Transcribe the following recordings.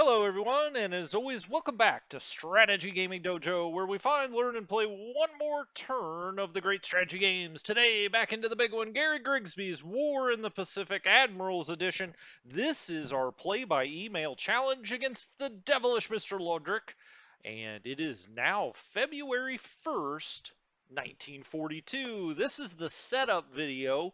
Hello, everyone, and as always, welcome back to Strategy Gaming Dojo, where we find, learn, and play one more turn of the great strategy games. Today, back into the big one, Gary Grigsby's War in the Pacific Admirals Edition. This is our play by email challenge against the devilish Mr. Lodrick, and it is now February 1st. 1942. This is the setup video.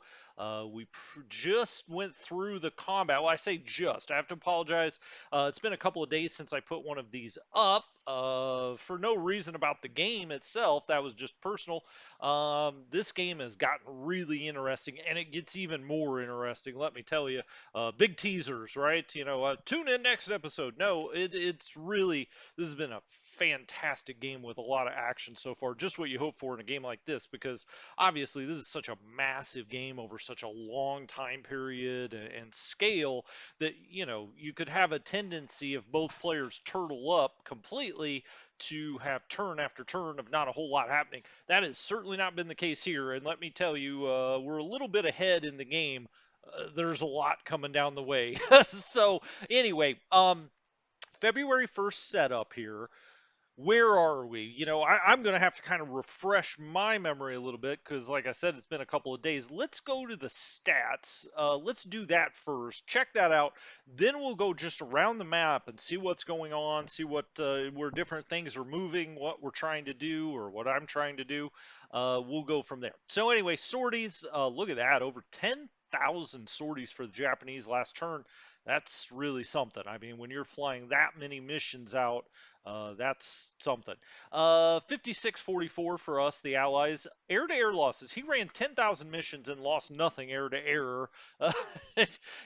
We just went through the combat. Well, I say just. I have to apologize. It's been a couple of days since I put one of these up. For no reason about the game itself, that was just personal. This game has gotten really interesting, and it gets even more interesting. Let me tell you, big teasers, right? Tune in next episode. No, it's really this has been a fantastic game with a lot of action so far. Just what you hope for in a game like this, because obviously this is such a massive game over such a long time period and scale that you could have a tendency if both players turtle up completely to have turn after turn of not a whole lot happening. That has certainly not been the case here, and let me tell you, we're a little bit ahead in the game. There's a lot coming down the way. So anyway, February 1st setup here. Where are we? I'm going to have to kind of refresh my memory a little bit because, like I said, it's been a couple of days. Let's go to the stats. Let's do that first. Check that out. Then we'll go just around the map and see what's going on, see where different things are moving, what we're trying to do, or what I'm trying to do. We'll go from there. So anyway, sorties. Look at that, over 10,000 sorties for the Japanese last turn. That's really something. I mean, when you're flying that many missions out, that's something. 5644 for us, the Allies. Air-to-air losses. He ran 10,000 missions and lost nothing air-to-air. Uh,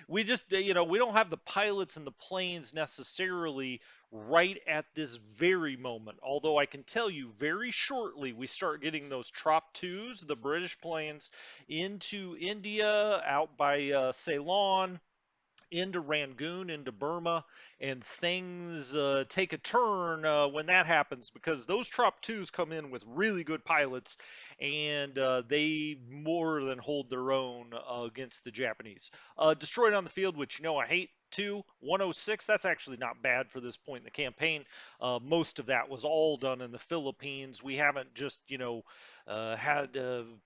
we just, we don't have the pilots and the planes necessarily right at this very moment. Although I can tell you very shortly we start getting those Trop 2s, the British planes, into India, out by Ceylon, into Rangoon, into Burma, and things take a turn when that happens because those Trop 2s come in with really good pilots and they more than hold their own against the Japanese. Destroyed on the field, which I hate. 106, that's actually not bad for this point in the campaign. Most of that was all done in the Philippines. We haven't just, had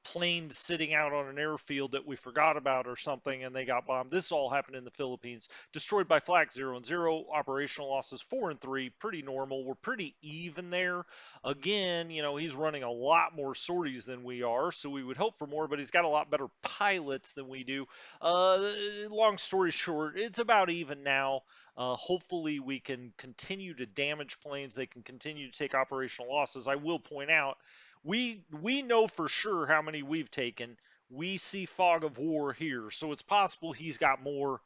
planes sitting out on an airfield that we forgot about or something and they got bombed. This all happened in the Philippines. Destroyed by flak 0-0. Operational losses 4-3. Pretty normal. We're pretty even there. Again, he's running a lot more sorties than we are, so we would hope for more, but he's got a lot better pilots than we do. Long story short, it's about even now. Hopefully we can continue to damage planes. They can continue to take operational losses. I will point out we know for sure how many we've taken. We see fog of war here, so it's possible he's got more.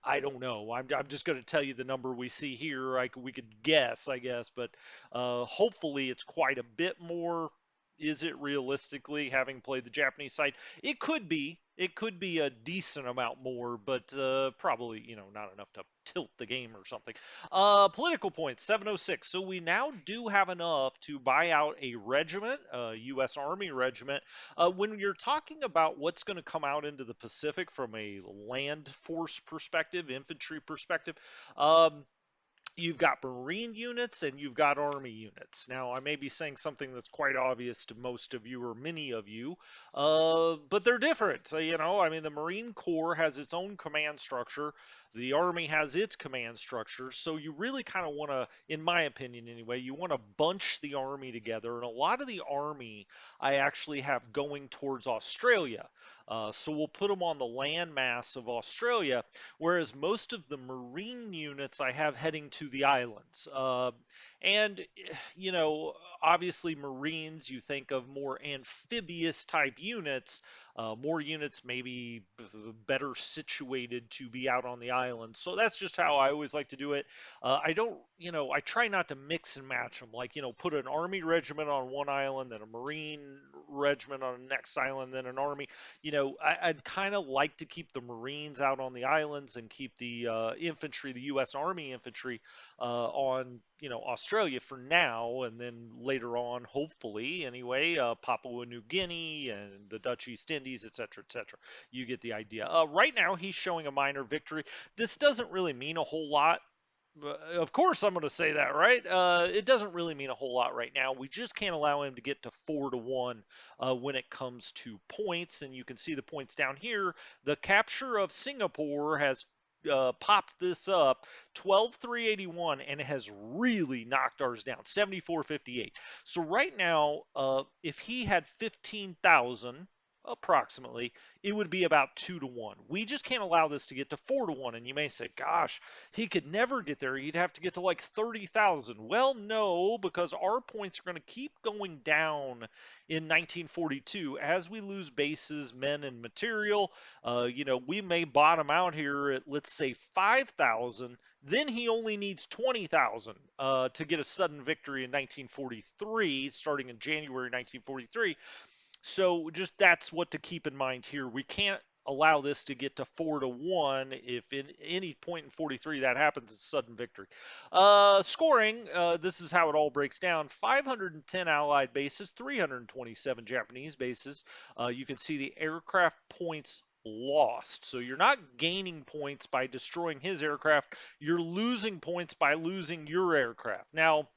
I don't know. I'm just going to tell you the number we see here. We could guess, I guess, but hopefully it's quite a bit more. Is it realistically, having played the Japanese side? It could be. It could be a decent amount more, but probably, not enough to tilt the game or something. Political points, 706. So we now do have enough to buy out a regiment, a U.S. Army regiment. When you're talking about what's going to come out into the Pacific from a land force perspective, infantry perspective, you've got Marine units and you've got Army units. Now, I may be saying something that's quite obvious to most of you or many of you, but they're different. So, I mean, the Marine Corps has its own command structure. The Army has its command structure. So you really kind of want to, in my opinion anyway, you want to bunch the Army together. And a lot of the Army I actually have going towards Australia. So we'll put them on the landmass of Australia, whereas most of the Marine units I have heading to the islands. And, obviously, Marines, you think of more amphibious type units, more units maybe better situated to be out on the island. So that's just how I always like to do it. I don't, I try not to mix and match them. Like, put an Army regiment on one island, then a Marine regiment on the next island, then an Army. I'd kind of like to keep the Marines out on the islands and keep the infantry, the U.S. Army infantry, on Australia for now, and then later on, hopefully, anyway, Papua New Guinea and the Dutch East Indies, etc., etc. You get the idea. Right now, he's showing a minor victory. This doesn't really mean a whole lot. Of course, I'm going to say that, right? It doesn't really mean a whole lot right now. We just can't allow him to get to 4-1 when it comes to points. And you can see the points down here. The capture of Singapore has popped this up 12,381, and it has really knocked ours down 74,58. So right now, if he had 15,000 approximately, it would be about 2-1. We just can't allow this to get to 4-1. And you may say, gosh, he could never get there. He'd have to get to like 30,000. Well, no, because our points are going to keep going down in 1942 as we lose bases, men, and material. We may bottom out here at, let's say, 5,000. Then he only needs 20,000 to get a sudden victory in 1943, starting in January 1943. So just that's what to keep in mind here. We can't allow this to get to 4-1. If in any point in 43 that happens, it's sudden victory. Scoring, this is how it all breaks down: 510 Allied bases, 327 Japanese bases. You can see the aircraft points lost. So you're not gaining points by destroying his aircraft, you're losing points by losing your aircraft. Now,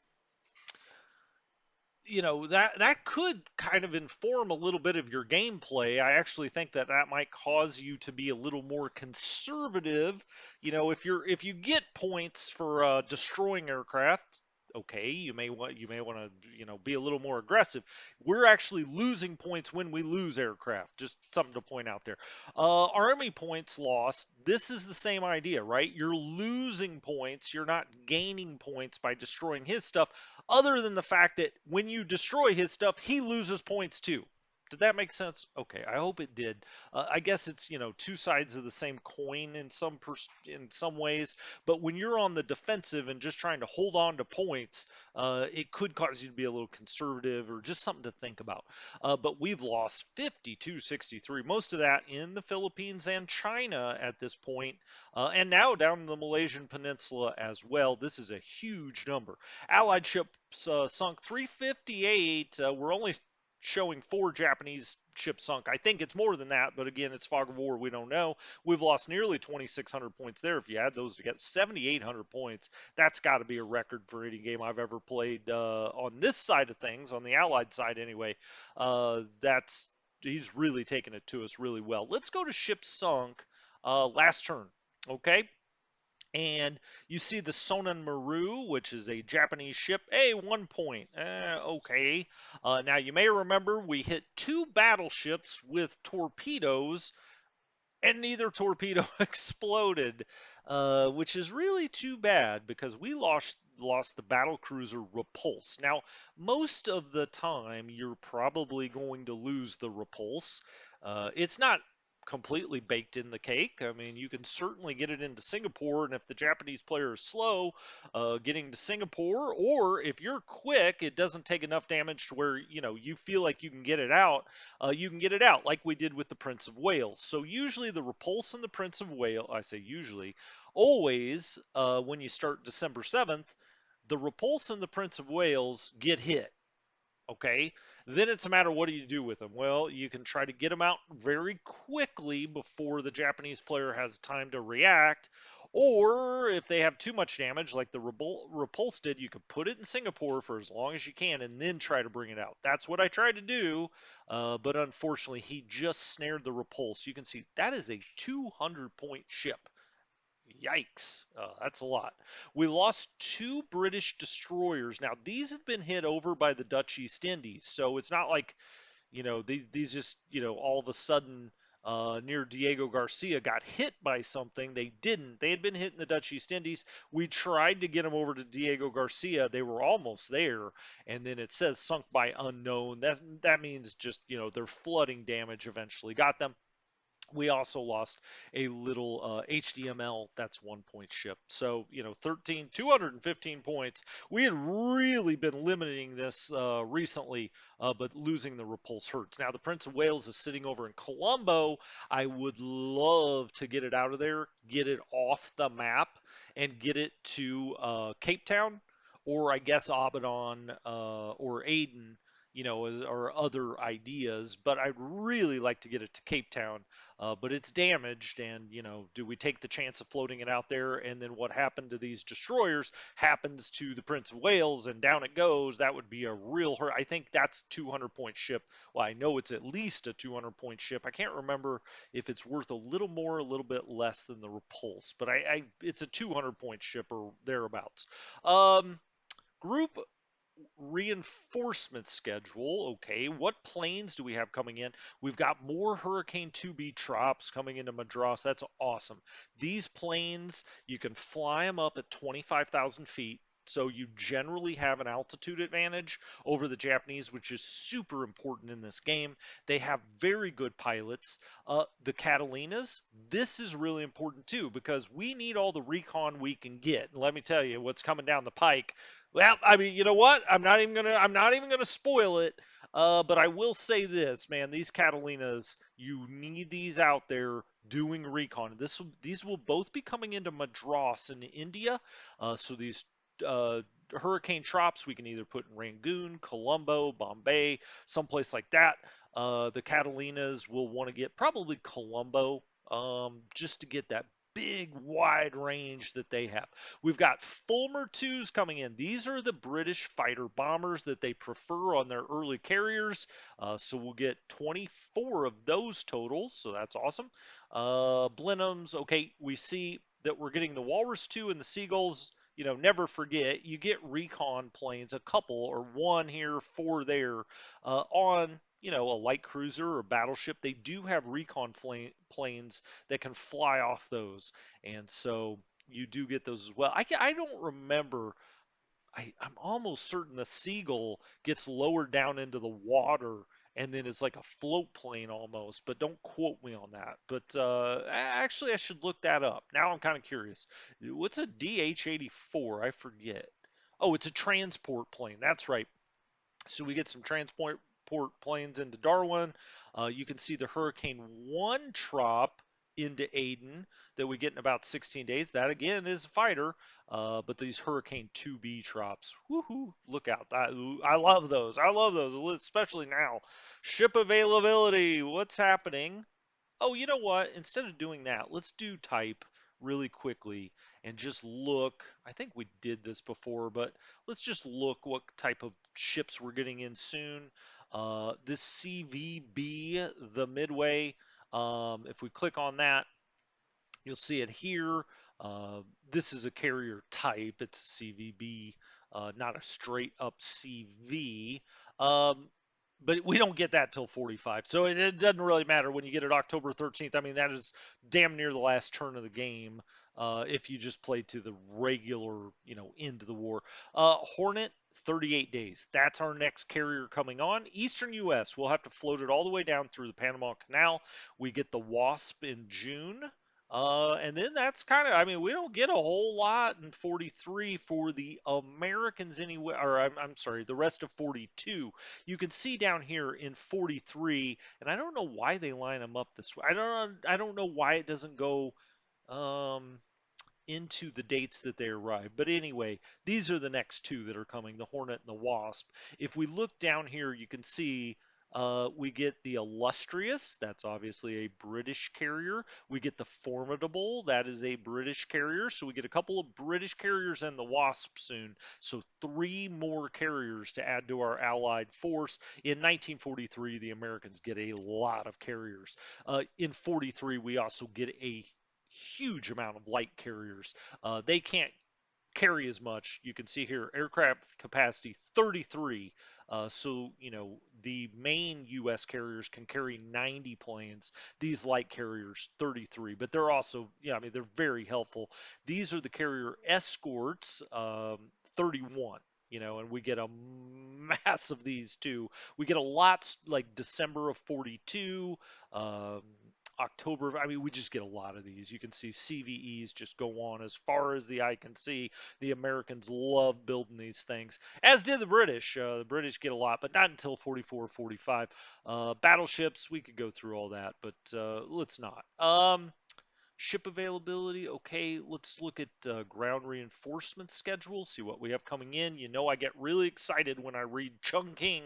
that could kind of inform a little bit of your gameplay. I actually think that that might cause you to be a little more conservative. If you get points for destroying aircraft, okay, you may want to be a little more aggressive. We're actually losing points when we lose aircraft. Just something to point out there. Army points lost. This is the same idea, right? You're losing points. You're not gaining points by destroying his stuff, other than the fact that when you destroy his stuff, he loses points too. Did that make sense? Okay, I hope it did. I guess it's two sides of the same coin in some ways, but when you're on the defensive and just trying to hold on to points, it could cause you to be a little conservative or just something to think about. But we've lost 52-63, most of that in the Philippines and China at this point, and now down in the Malaysian Peninsula as well. This is a huge number. Allied ships sunk 358. We're only showing 4 Japanese ships sunk. I think it's more than that, but again, it's fog of war. We don't know. We've lost nearly 2,600 points there. If you add those together, 7,800 points. That's got to be a record for any game I've ever played on this side of things, on the Allied side anyway. That's He's really taken it to us really well. Let's go to ships sunk last turn. Okay, and you see the Sonan Maru, which is a Japanese ship. Hey, 1 point. Okay. Now, you may remember we hit 2 battleships with torpedoes, and neither torpedo exploded, which is really too bad because we lost the battle cruiser Repulse. Now, most of the time, you're probably going to lose the Repulse. It's not completely baked in the cake. I mean, you can certainly get it into Singapore, and if the Japanese player is slow, getting to Singapore, or if you're quick, it doesn't take enough damage to where you feel like you can get it out. You can get it out like we did with the Prince of Wales. So usually the Repulse and the Prince of Wales, I say usually, always when you start December 7th, the Repulse and the Prince of Wales get hit. Okay, then it's a matter of what do you do with them? Well, you can try to get them out very quickly before the Japanese player has time to react. Or if they have too much damage, like the Repulse did, you could put it in Singapore for as long as you can and then try to bring it out. That's what I tried to do, but unfortunately, he just snared the Repulse. You can see that is a 200-point ship. Yikes. That's a lot. We lost 2 British destroyers. Now, these have been hit over by the Dutch East Indies, so it's not like, these just, all of a sudden near Diego Garcia got hit by something. They didn't. They had been hit in the Dutch East Indies. We tried to get them over to Diego Garcia. They were almost there, and then it says sunk by unknown. That means just, their flooding damage eventually got them. We also lost a little HDML, that's 1 point ship. So, 215 points. We had really been limiting this recently, but losing the Repulse hurts. Now, the Prince of Wales is sitting over in Colombo. I would love to get it out of there, get it off the map, and get it to Cape Town, or I guess Abaddon or Aden. or other ideas. But I'd really like to get it to Cape Town. But it's damaged, and do we take the chance of floating it out there? And then what happened to these destroyers happens to the Prince of Wales, and down it goes. That would be a real hurt. I think that's 200-point ship. Well, I know it's at least a 200-point ship. I can't remember if it's worth a little more, a little bit less than the Repulse, but it's a 200-point ship or thereabouts. Um, Group reinforcement schedule. Okay, what planes do we have coming in? We've got more Hurricane 2B Trops coming into Madras. That's awesome. These planes, you can fly them up at 25,000 feet. So you generally have an altitude advantage over the Japanese, which is super important in this game. They have very good pilots. The Catalinas, this is really important too because we need all the recon we can get. And let me tell you, what's coming down the pike. Well, I mean, you know what? I'm not even gonna spoil it. But I will say this, man. These Catalinas, you need these out there doing recon. These will both be coming into Madras in India. So these uh, hurricane trops we can either put in Rangoon, Colombo, Bombay, someplace like that. The Catalinas will want to get probably Colombo, just to get that big wide range that they have. We've got Fulmer 2s coming in. These are the British fighter bombers that they prefer on their early carriers. So we'll get 24 of those total. So that's awesome. Blenheims, okay, we see that we're getting the Walrus 2 and the Seagulls. Never forget, you get recon planes, a couple or one here, four there, on, a light cruiser or battleship. They do have recon planes that can fly off those. And so you do get those as well. I don't remember. I'm almost certain the Seagull gets lowered down into the water and then is like a float plane almost, but don't quote me on that. But actually, I should look that up. Now I'm kind of curious. What's a DH-84? I forget. Oh, it's a transport plane. That's right. So we get some transport planes into Darwin. You can see the Hurricane 1 trop into Aden that we get in about 16 days. That again is a fighter, but these Hurricane 2B trops, woohoo, look out. I love those. I love those, especially now. Ship availability, what's happening? Oh, you know what? Instead of doing that, let's do type really quickly and just look. I think we did this before, but let's just look what type of ships we're getting in soon. This CVB, the Midway, if we click on that, you'll see it here. This is a carrier type. It's a CVB, not a straight up CV. Um, but we don't get that till 45. So it doesn't really matter when you get it October 13th. I mean, that is damn near the last turn of the game, if you just play to the regular, end of the war. Hornet, 38 days. That's our next carrier coming on. Eastern U.S., we'll have to float it all the way down through the Panama Canal. We get the Wasp in June. And then that's kind of, I mean, we don't get a whole lot in 43 for the Americans anyway, or I'm sorry, the rest of 42. You can see down here in 43, and I don't know why they line them up this way. I don't know why it doesn't go um, into the dates that they arrive. But anyway, these are the next two that are coming, the Hornet and the Wasp. If we look down here, you can see we get the Illustrious, that's obviously a British carrier. We get the Formidable, that is a British carrier. So we get a couple of British carriers and the Wasp soon. So three more carriers to add to our allied force. In 1943, the Americans get a lot of carriers. In 43, we also get a huge amount of light carriers. They can't carry as much. You can see here aircraft capacity 33. So, the main U.S. carriers can carry 90 planes. These light carriers, 33. But they're also, yeah, I mean, they're very helpful. These are the carrier escorts, 31. And we get a mass of these too. We get a lot like December of 42, um, October. I mean, we just get a lot of these. You can see CVEs just go on as far as the eye can see. The Americans love building these things, as did the British. The British get a lot, but not until 44, 45. Battleships, we could go through all that, but let's not. Ship availability, okay, let's look at ground reinforcement schedule, see what we have coming in. You know, I get really excited when I read Chungking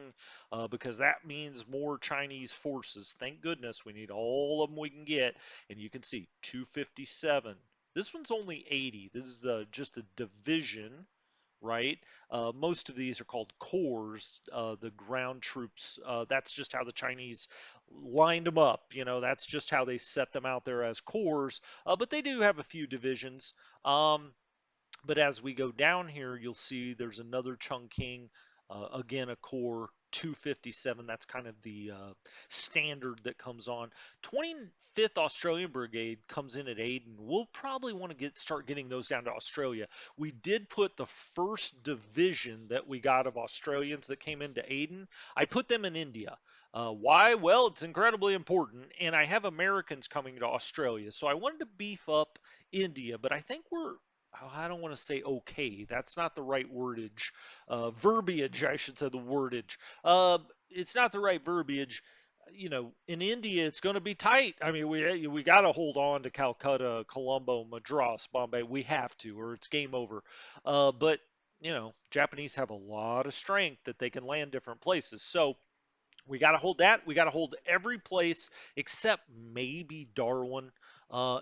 because that means more Chinese forces. Thank goodness we need all of them we can get. And you can see 257. This one's only 80. This is just a division, right? Most of these are called corps, the ground troops. That's just how the Chinese lined them up. You know, that's just how they set them out there as corps. But they do have a few divisions. But as we go down here, you'll see there's another Chungking, again, a core 257. That's kind of the standard that comes on. 25th Australian Brigade comes in at Aden. We'll probably want to start getting those down to Australia. We did put the first division that we got of Australians that came into Aden. I put them in India. Why? Well, it's incredibly important, and I have Americans coming to Australia, so I wanted to beef up India, but I think I don't want to say okay. That's not the right wordage. Verbiage, I should say the wordage. It's not the right verbiage. You know, in India, it's going to be tight. I mean, we got to hold on to Calcutta, Colombo, Madras, Bombay. We have to, or it's game over. But you know, Japanese have a lot of strength that they can land different places. So we got to hold that. We got to hold every place except maybe Darwin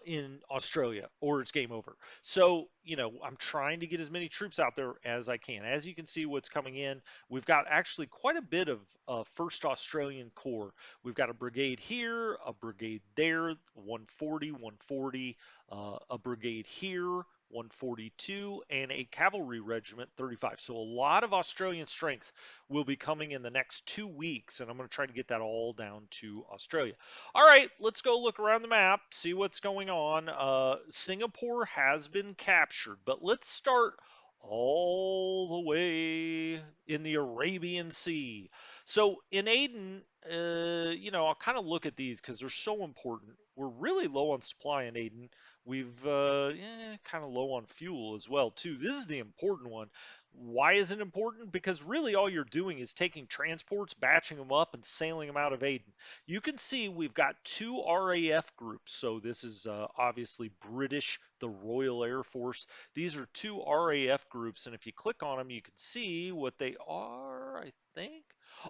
in Australia, or it's game over. So, you know, I'm trying to get as many troops out there as I can. As you can see, what's coming in, we've got actually quite a bit of 1st Australian Corps. We've got a brigade here, a brigade there, 140, 140, a brigade here, 142, and a cavalry regiment, 35. So a lot of Australian strength will be coming in the next 2 weeks, and I'm going to try to get that all down to Australia. All right, let's go look around the map, see what's going on. Singapore has been captured, but let's start all the way in the Arabian Sea. So in Aden, you know, I'll kind of look at these because they're so important. We're really low on supply in Aden. We've kind of low on fuel as well too. This is the important one. Why is it important? Because really all you're doing is taking transports, batching them up, and sailing them out of Aden. You can see we've got two RAF groups. So this is obviously British, the Royal Air Force. These are two RAF groups, and if you click on them, you can see what they are, I think.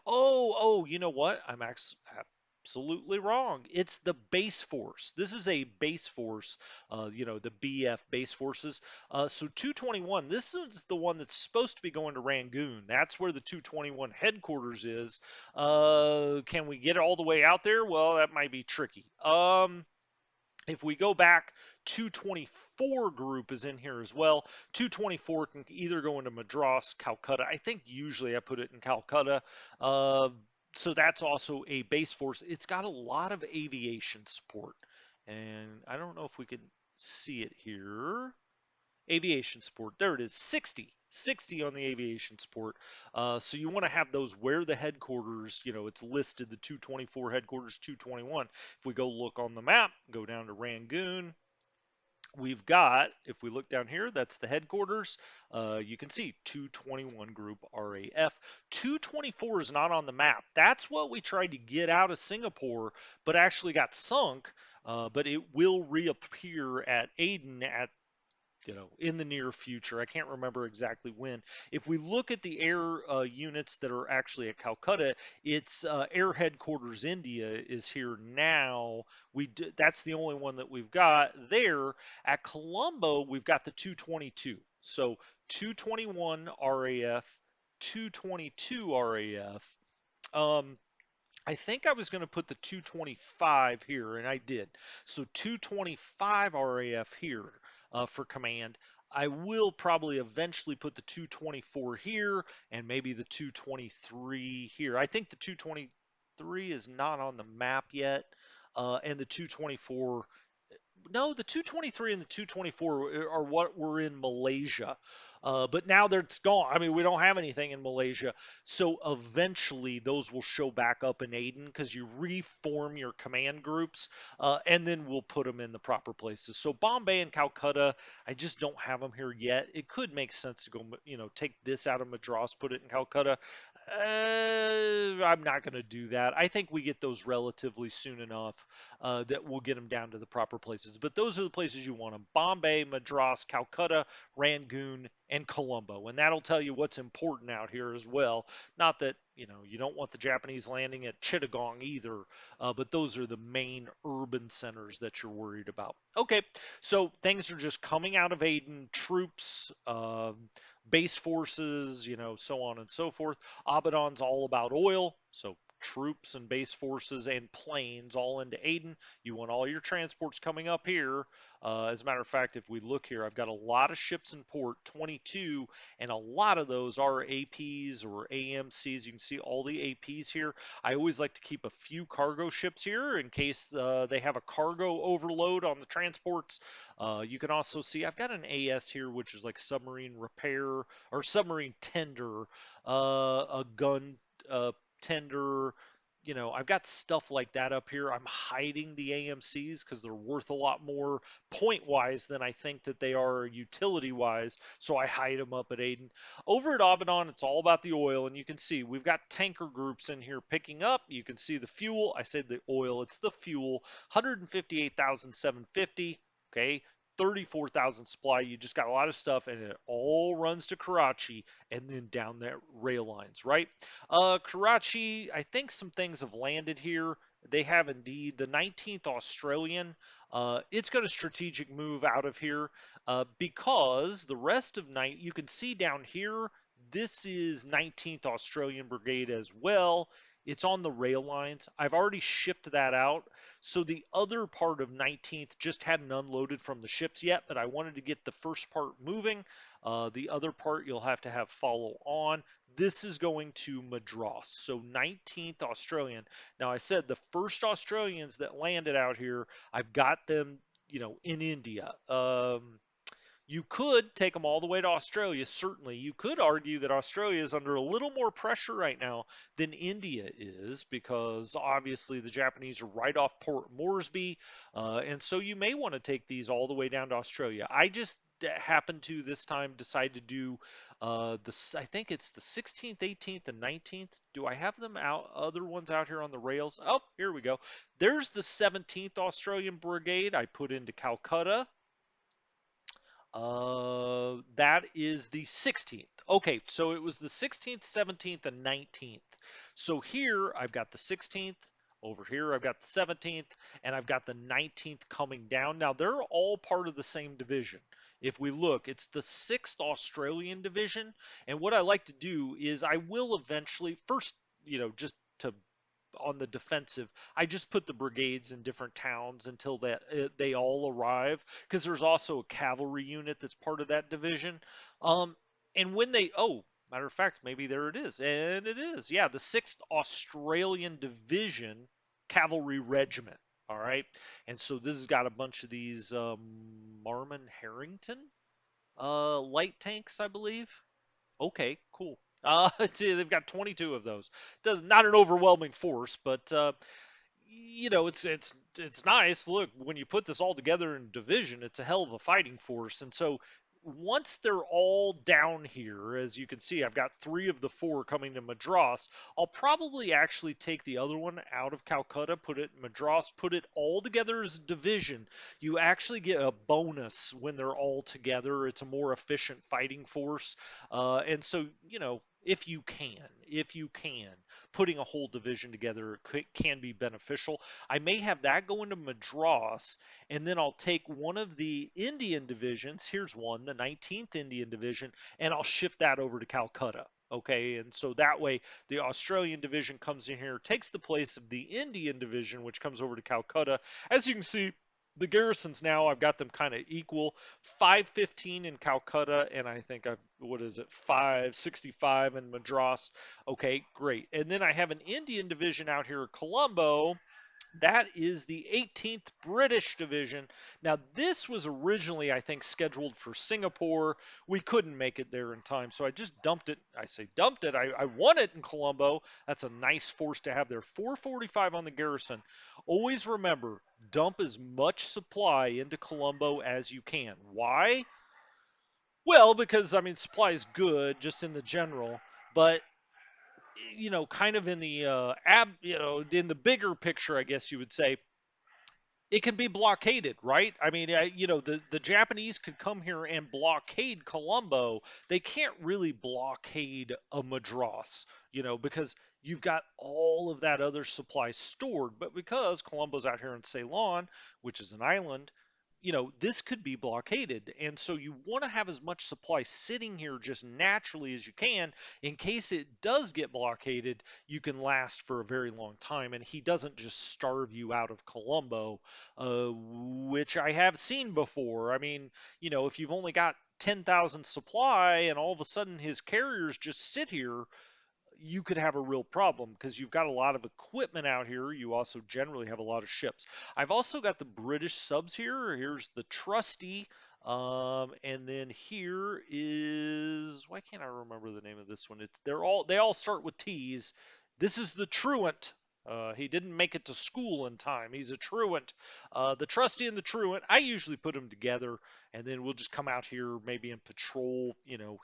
Oh, you know what? I'm absolutely wrong. It's the base force. This is a base force, you know, the BF base forces. So 221, this is the one that's supposed to be going to Rangoon. That's where the 221 headquarters is. Can we get it all the way out there? Well, that might be tricky. If we go back, 224 group is in here as well. 224 can either go into Madras, Calcutta. I think usually I put it in Calcutta. Uh, so that's also a base force. It's got a lot of aviation support. And I don't know if we can see it here. Aviation support. There it is, 60. 60 on the aviation support. So you want to have those where the headquarters, you know, it's listed the 224 headquarters, 221. If we go look on the map, go down to Rangoon, we've got, if we look down here, that's the headquarters. You can see 221 Group RAF. 224 is not on the map. That's what we tried to get out of Singapore, but actually got sunk. But it will reappear at Aden at, you know, in the near future. I can't remember exactly when. If we look at the air units that are actually at Calcutta, it's Air Headquarters India is here now. That's the only one that we've got there. At Colombo, we've got the 222. So 221 RAF, 222 RAF. I think I was going to put the 225 here, and I did. So 225 RAF here for command. I will probably eventually put the 224 here and maybe the 223 here. I think the 223 is not on the map yet, and the 224, no, the 223 and the 224 are what were in Malaysia. But now it's gone. I mean, we don't have anything in Malaysia. So eventually those will show back up in Aden because you reform your command groups and then we'll put them in the proper places. So Bombay and Calcutta, I just don't have them here yet. It could make sense to go, you know, take this out of Madras, put it in Calcutta. I'm not going to do that. I think we get those relatively soon enough that we'll get them down to the proper places. But those are the places you want them: Bombay, Madras, Calcutta, Rangoon, and Colombo. And that'll tell you what's important out here as well. Not that, you don't want the Japanese landing at Chittagong either, but those are the main urban centers that you're worried about. Okay, so things are just coming out of Aden, troops, base forces, so on and so forth. Abaddon's all about oil, so troops and base forces and planes all into Aden. You want all your transports coming up here. As a matter of fact, if we look here, I've got a lot of ships in port, 22, and a lot of those are APs or AMCs. You can see all the APs here. I always like to keep a few cargo ships here in case they have a cargo overload on the transports. You can also see I've got an AS here, which is like submarine repair or submarine tender, a gun tender. I've got stuff like that up here. I'm hiding the AMCs because they're worth a lot more point wise than I think that they are utility wise. So I hide them up at Aden. Over at Abaddon, it's all about the oil. And you can see we've got tanker groups in here picking up. You can see the fuel. I said the oil, it's the fuel, 158,750. Okay. 34,000 supply. You just got a lot of stuff, and it all runs to Karachi and then down that rail lines, right? Karachi, I think some things have landed here. They have indeed. The 19th Australian, it's got a strategic move out of here because the rest of night, you can see down here, this is 19th Australian Brigade as well. It's on the rail lines. I've already shipped that out. So the other part of 19th just hadn't unloaded from the ships yet, but I wanted to get the first part moving. The other part you'll have to have follow on. This is going to Madras. So 19th Australian. Now I said the first Australians that landed out here, I've got them, in India. You could take them all the way to Australia, certainly. You could argue that Australia is under a little more pressure right now than India is because obviously the Japanese are right off Port Moresby. And so you may want to take these all the way down to Australia. I just happened to this time decide to do I think it's the 16th, 18th, and 19th. Do I have them out, other ones out here on the rails? Oh, here we go. There's the 17th Australian Brigade I put into Calcutta. That is the 16th. Okay, so it was the 16th, 17th, and 19th. So here I've got the 16th. Over here I've got the 17th, and I've got the 19th coming down. Now they're all part of the same division. If we look, it's the 6th Australian Division. And what I like to do is I will eventually, first, just to on the defensive. I just put the brigades in different towns until that they all arrive because there's also a cavalry unit that's part of that division. Um, and when they matter of fact, maybe there it is, and it is. Yeah, the 6th Australian Division Cavalry Regiment. All right, and so this has got a bunch of these Marmon Harrington light tanks, I believe. Okay, cool. They've got 22 of those. Not an overwhelming force, but it's nice. Look, when you put this all together in division, it's a hell of a fighting force. And so once they're all down here, as you can see, I've got 3 of the 4 coming to Madras. I'll probably actually take the other one out of Calcutta, put it in Madras, put it all together as a division. You actually get a bonus when they're all together. It's a more efficient fighting force. And so, if you can, putting a whole division together can be beneficial. I may have that go into Madras, and then I'll take one of the Indian divisions. Here's one, the 19th Indian Division, and I'll shift that over to Calcutta. Okay, and so that way the Australian division comes in here, takes the place of the Indian division, which comes over to Calcutta. As you can see, the garrisons now, I've got them kind of equal. 515 in Calcutta, and I think what is it, 565 in Madras. Okay, great. And then I have an Indian division out here at Colombo. That is the 18th British Division. Now, this was originally, I think, scheduled for Singapore. We couldn't make it there in time, so I just dumped it. I say dumped it. I won it in Colombo. That's a nice force to have there. 445 on the garrison. Always remember, dump as much supply into Colombo as you can. Why? Well, because, I mean, supply is good just in the general, but kind of in the in the bigger picture, I guess you would say, it can be blockaded, right? I mean, the Japanese could come here and blockade Colombo. They can't really blockade a Madras, because you've got all of that other supply stored. But because Colombo's out here in Ceylon, which is an island, this could be blockaded. And so you want to have as much supply sitting here just naturally as you can in case it does get blockaded. You can last for a very long time, and he doesn't just starve you out of Colombo, which I have seen before. I mean, if you've only got 10,000 supply and all of a sudden his carriers just sit here, you could have a real problem because you've got a lot of equipment out here. You also generally have a lot of ships. I've also got the British subs here. Here's the Trusty. And then here is, why can't I remember the name of this one? They all start with T's. This is the Truant. He didn't make it to school in time. He's a truant. The trusty and the truant, I usually put them together, and then we'll just come out here maybe and patrol,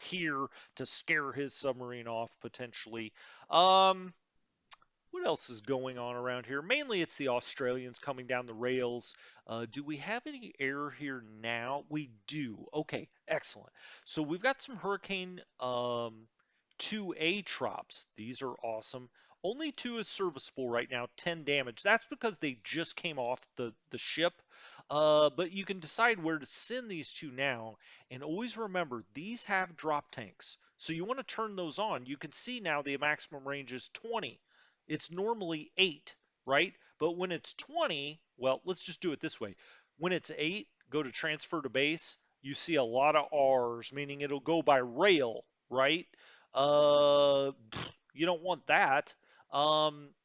here to scare his submarine off potentially. Um, what else is going on around here? Mainly it's the Australians coming down the rails. Do we have any air here now? We do. Okay, excellent. So we've got some Hurricane 2A trops. These are awesome. Only two is serviceable right now, 10 damage. That's because they just came off the ship. But you can decide where to send these two now. And always remember, these have drop tanks. So you want to turn those on. You can see now the maximum range is 20. It's normally 8, right? But when it's 20, well, let's just do it this way. When it's 8, go to transfer to base. You see a lot of R's, meaning it'll go by rail, right? Uh, you don't want that.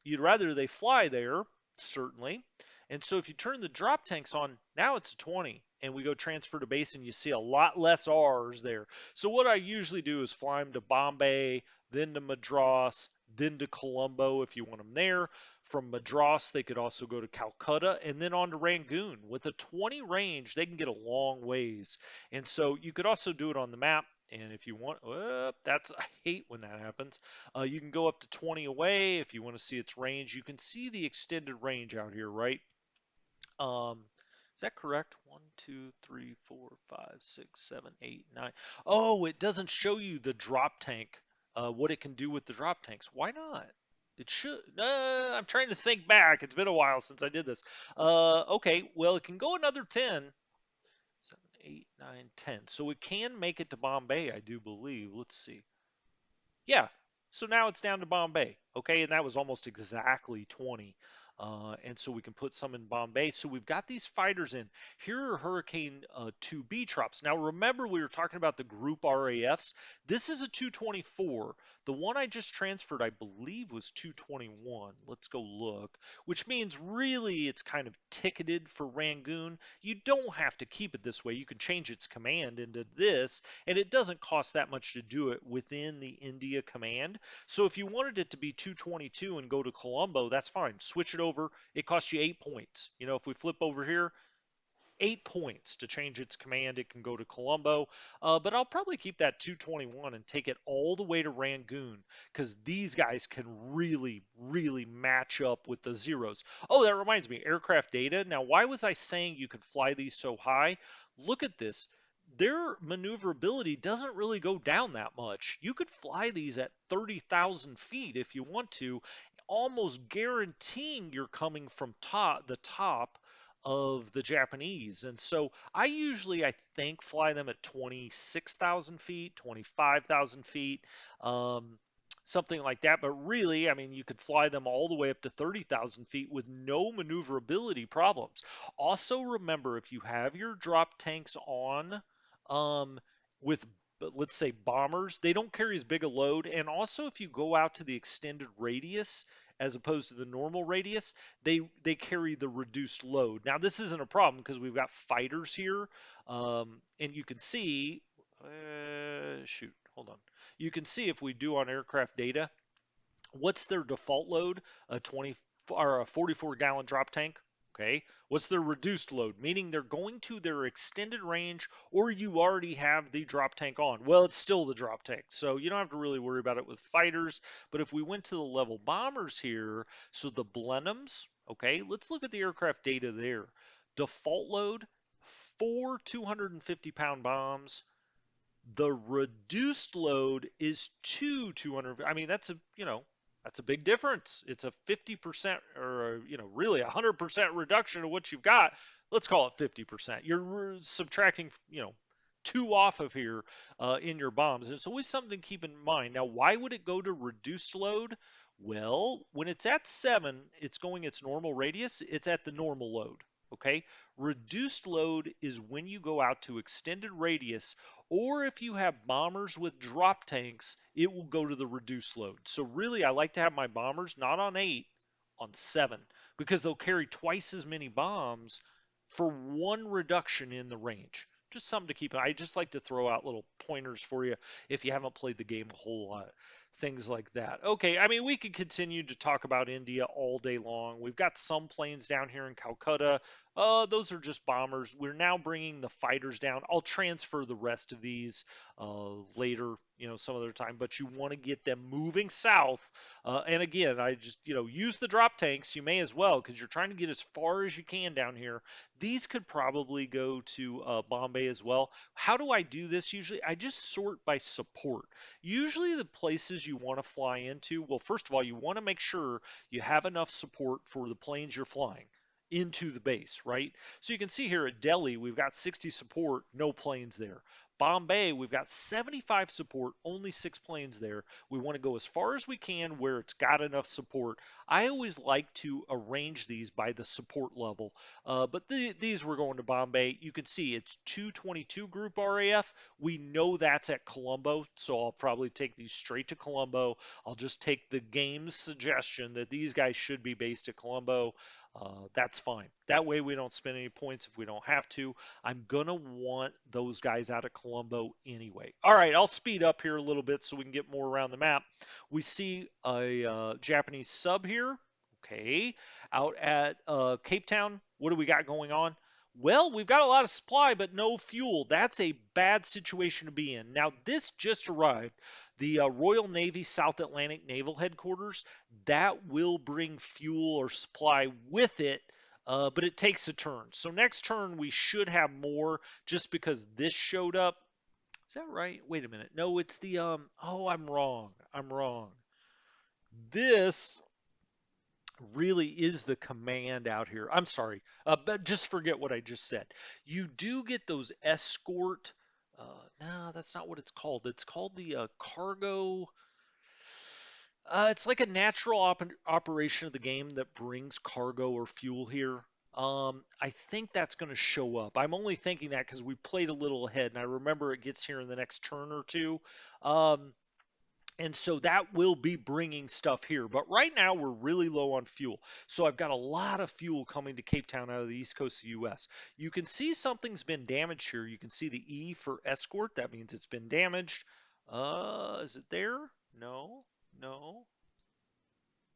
You'd rather they fly there, certainly. And so if you turn the drop tanks on, now it's 20, and we go transfer to base, and you see a lot less R's there. So what I usually do is fly them to Bombay, then to Madras, then to Colombo if you want them there. From Madras, they could also go to Calcutta and then on to Rangoon. With a 20 range, they can get a long ways. And so you could also do it on the map. And if you want, I hate when that happens. You can go up to 20 away if you want to see its range. You can see the extended range out here, right? Um, is that correct? One, two, three, four, five, six, seven, eight, nine. Oh, it doesn't show you the drop tank, what it can do with the drop tanks. Why not? It should. I'm trying to think back. It's been a while since I did this. Okay, well, it can go another 10. 7, 8, 9, 10. So it can make it to Bombay, I do believe. Let's see. Yeah. So now it's down to Bombay. Okay. And that was almost exactly 20. And so we can put some in Bombay. So we've got these fighters in. Here are Hurricane 2B drops. Now remember, we were talking about the group RAFs. This is a 224. The one I just transferred, I believe, was 221. Let's go look, which means really it's kind of ticketed for Rangoon. You don't have to keep it this way. You can change its command into this, and it doesn't cost that much to do it within the India command. So if you wanted it to be 222 and go to Colombo, that's fine. Switch it over. It costs you 8 points. If we flip over here, 8 points to change its command. It can go to Colombo, but I'll probably keep that 221 and take it all the way to Rangoon because these guys can really, really match up with the zeros. Oh, that reminds me, aircraft data. Now, why was I saying you could fly these so high? Look at this. Their maneuverability doesn't really go down that much. You could fly these at 30,000 feet if you want to, almost guaranteeing you're coming from the top of the Japanese. And so I think, fly them at 26,000 feet, 25,000 feet, um, something like that. But really, I mean, you could fly them all the way up to 30,000 feet with no maneuverability problems. Also, remember, if you have your drop tanks on with let's say bombers, they don't carry as big a load. And also, if you go out to the extended radius as opposed to the normal radius, they carry the reduced load. Now this isn't a problem because we've got fighters here, and you can see. Shoot, hold on. You can see if we do on aircraft data, what's their default load? A 20 or a 44 gallon drop tank. Okay. What's their reduced load? Meaning they're going to their extended range or you already have the drop tank on. Well, it's still the drop tank. So you don't have to really worry about it with fighters. But if we went to the level bombers here, so the Blenheims, okay, let's look at the aircraft data there. Default load, 4 250-pound bombs. The reduced load is 200. I mean, that's a big difference. It's a 50% or, really 100% reduction of what you've got. Let's call it 50%. You're subtracting, two off of here in your bombs. It's always something to keep in mind. Now, why would it go to reduced load? Well, when it's at 7, it's going its normal radius. It's at the normal load. Okay. Reduced load is when you go out to extended radius, or if you have bombers with drop tanks, it will go to the reduced load. So really, I like to have my bombers not on 8, on 7, because they'll carry twice as many bombs for one reduction in the range. Just something to keep. I just like to throw out little pointers for you if you haven't played the game a whole lot. Things like that. Okay, I mean, we could continue to talk about India all day long. We've got some planes down here in Calcutta. Those are just bombers. We're now bringing the fighters down. I'll transfer the rest of these later, some other time. But you want to get them moving south. And again, I just, use the drop tanks. You may as well because you're trying to get as far as you can down here. These could probably go to Bombay as well. How do I do this usually? I just sort by support. Usually the places you want to fly into, well, first of all, you want to make sure you have enough support for the planes you're flying into the base, right? So you can see here at Delhi, we've got 60 support, no planes there. Bombay, we've got 75 support, only 6 planes there. We want to go as far as we can where it's got enough support. I always like to arrange these by the support level, but these we're going to Bombay. You can see it's 222 Group RAF. We know that's at Colombo, so I'll probably take these straight to Colombo. I'll just take the game's suggestion that these guys should be based at Colombo. That's fine. That way we don't spend any points if we don't have to. I'm going to want those guys out of Colombo anyway. All right, I'll speed up here a little bit so we can get more around the map. We see a Japanese sub here. Okay, out at Cape Town. What do we got going on? Well, we've got a lot of supply, but no fuel. That's a bad situation to be in. Now, this just arrived. The Royal Navy South Atlantic Naval Headquarters, that will bring fuel or supply with it, but it takes a turn. So next turn, we should have more just because this showed up. Is that right? Wait a minute. No, it's the, oh, I'm wrong. I'm wrong. This really is the command out here. I'm sorry, but just forget what I just said. You do get those escort. Uh, no, that's not what it's called. It's called the cargo. It's like a natural operation of the game that brings cargo or fuel here. I think that's going to show up. I'm only thinking that because we played a little ahead, and I remember it gets here in the next turn or two. Um, and so that will be bringing stuff here. But right now, we're really low on fuel. So I've got a lot of fuel coming to Cape Town out of the east coast of the U.S. You can see something's been damaged here. You can see the E for escort. That means it's been damaged. Is it there? No, no.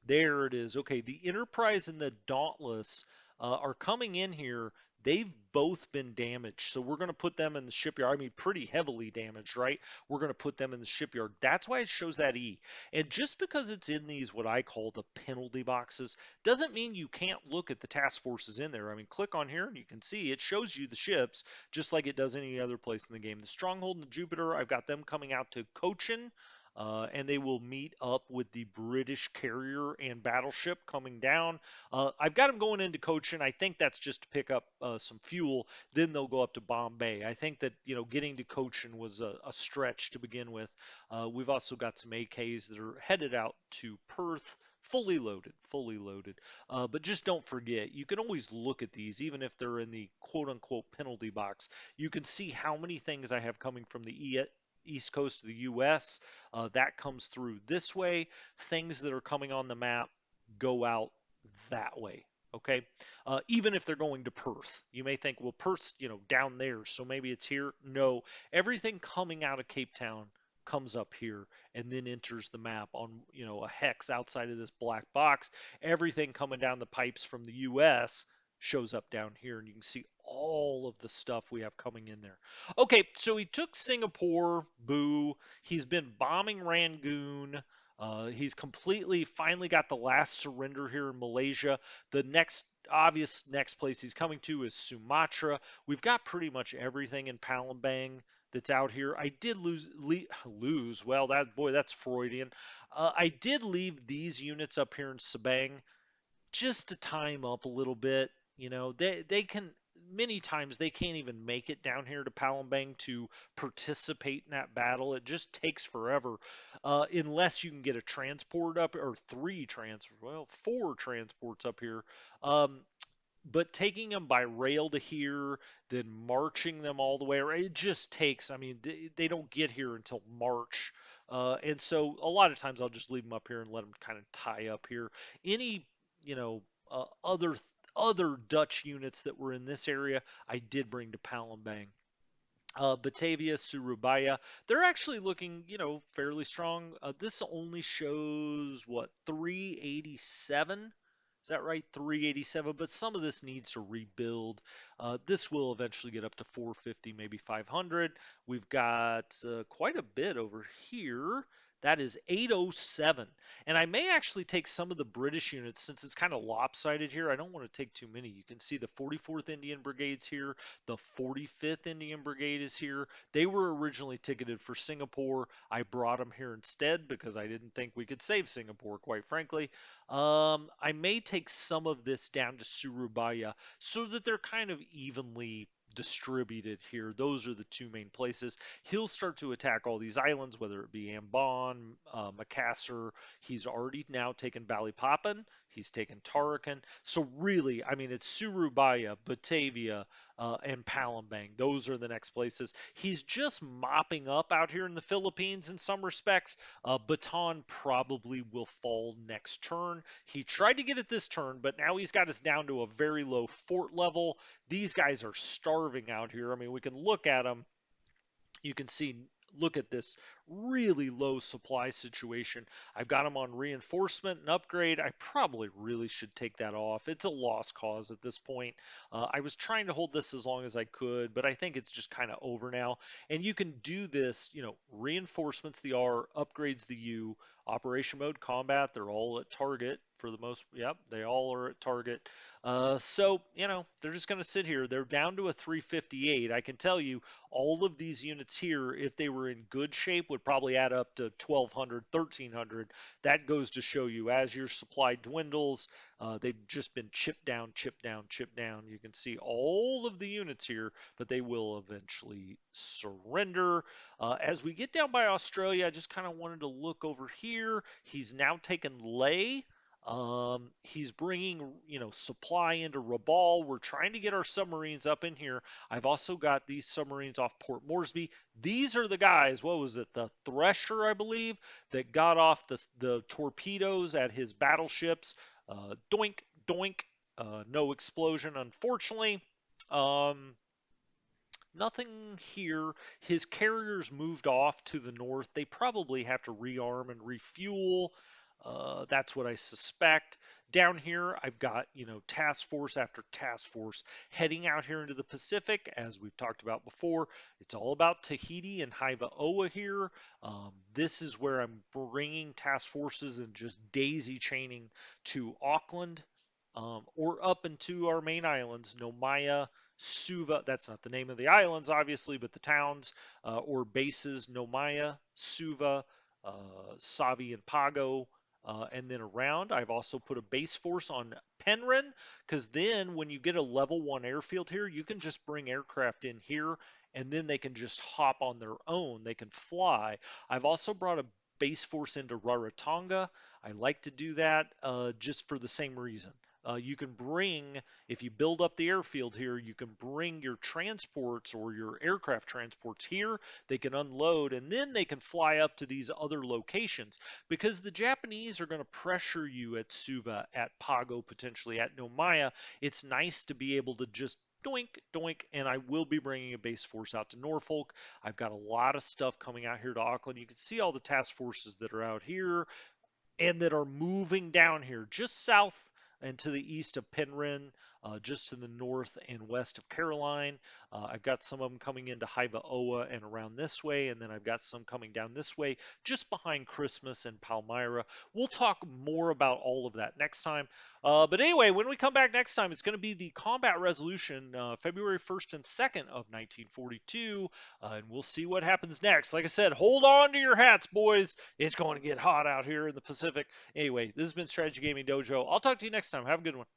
There it is. Okay, the Enterprise and the Dauntless are coming in here. They've both been damaged. So we're going to put them in the shipyard. I mean, pretty heavily damaged, right? We're going to put them in the shipyard. That's why it shows that E. And just because it's in these, what I call the penalty boxes, doesn't mean you can't look at the task forces in there. I mean, click on here and you can see it shows you the ships just like it does any other place in the game. The Stronghold and the Jupiter, I've got them coming out to Cochin. And they will meet up with the British carrier and battleship coming down. I've got them going into Cochin. I think that's just to pick up some fuel. Then they'll go up to Bombay. I think that getting to Cochin was a stretch to begin with. We've also got some AKs that are headed out to Perth. Fully loaded, fully loaded. But just don't forget, you can always look at these, even if they're in the quote unquote penalty box. You can see how many things I have coming from the east coast of the US. That comes through this way. Things that are coming on the map go out that way. Okay, even if they're going to Perth, you may think, well, Perth's down there, so maybe it's here. No, everything coming out of Cape Town comes up here and then enters the map on a hex outside of this black box. Everything coming down the pipes from the U.S. shows up down here, and you can see all of the stuff we have coming in there. Okay, so he took Singapore, boo. He's been bombing Rangoon. He's completely finally got the last surrender here in Malaysia. The next obvious next place he's coming to is Sumatra. We've got pretty much everything in Palembang that's out here. I did lose. Well, that's Freudian. I did leave these units up here in Sabang just to time up a little bit. They can many times they can't even make it down here to Palembang to participate in that battle. It just takes forever, unless you can get a transport up or four transports up here. Um, but taking them by rail to here, then marching them all the way, it just takes, I mean, they don't get here until March. And so a lot of times I'll just leave them up here and let them kind of tie up here. Any, you know, uh, other other Dutch units that were in this area, I did bring to Palembang. Batavia, Surabaya, they're actually looking, fairly strong. This only shows what 387. Is that right? 387. But some of this needs to rebuild. This will eventually get up to 450, maybe 500. We've got quite a bit over here. That is 807. And I may actually take some of the British units since it's kind of lopsided here. I don't want to take too many. You can see the 44th Indian Brigade's here. The 45th Indian Brigade is here. They were originally ticketed for Singapore. I brought them here instead because I didn't think we could save Singapore, quite frankly. I may take some of this down to Surabaya so that they're kind of evenly distributed here. Those are the two main places. He'll start to attack all these islands, whether it be Ambon, Makassar. He's already now taken Balikpapan. He's taken Tarakan. So really, I mean, it's Surabaya, Batavia, and Palembang. Those are the next places. He's just mopping up out here in the Philippines in some respects. Bataan probably will fall next turn. He tried to get it this turn, but now he's got us down to a very low fort level. These guys are starving out here. I mean, we can look at them. You can see, look at this really low supply situation. I've got them on reinforcement and upgrade. I probably really should take that off. It's a lost cause at this point. I was trying to hold this as long as I could, but I think it's just kind of over now. And you can do this, reinforcements the R, upgrades the U, operation mode, combat, they're all at target for the most, yep, they all are at target. So, they're just going to sit here. They're down to a 358. I can tell you, all of these units here, if they were in good shape, would probably add up to 1,200, 1,300. That goes to show you as your supply dwindles, they've just been chipped down, chipped down, chipped down. You can see all of the units here, but they will eventually surrender. As we get down by Australia, I just kind of wanted to look over here. He's now taken Leh. He's bringing, supply into Rabaul. We're trying to get our submarines up in here. I've also got these submarines off Port Moresby. These are the guys, what was it, the Thresher, I believe, that got off the torpedoes at his battleships. Doink, doink, no explosion, unfortunately. Um, Nothing here. His carriers moved off to the north. They probably have to rearm and refuel. That's what I suspect. Down here, I've got, task force after task force heading out here into the Pacific, as we've talked about before. It's all about Tahiti and Haiva Oa here. This is where I'm bringing task forces and just daisy chaining to Auckland, or up into our main islands, Nomaya, Suva, that's not the name of the islands, obviously, but the towns or bases, Nomaya, Suva, Savi, and Pago, and then around. I've also put a base force on Penryn, because then when you get a level 1 airfield here, you can just bring aircraft in here, and then they can just hop on their own. They can fly. I've also brought a base force into Rarotonga. I like to do that just for the same reason. You can bring, if you build up the airfield here, you can bring your transports or your aircraft transports here. They can unload and then they can fly up to these other locations because the Japanese are going to pressure you at Suva, at Pago, potentially at Nomaya. It's nice to be able to just doink, doink, and I will be bringing a base force out to Norfolk. I've got a lot of stuff coming out here to Auckland. You can see all the task forces that are out here and that are moving down here just south and to the east of Penryn. just to the north and west of Caroline. I've got some of them coming into Haiva and around this way, and then I've got some coming down this way, just behind Christmas and Palmyra. We'll talk more about all of that next time. But anyway, when we come back next time, it's going to be the combat resolution, February 1st and 2nd of 1942, and we'll see what happens next. Like I said, hold on to your hats, boys. It's going to get hot out here in the Pacific. Anyway, this has been Strategy Gaming Dojo. I'll talk to you next time. Have a good one.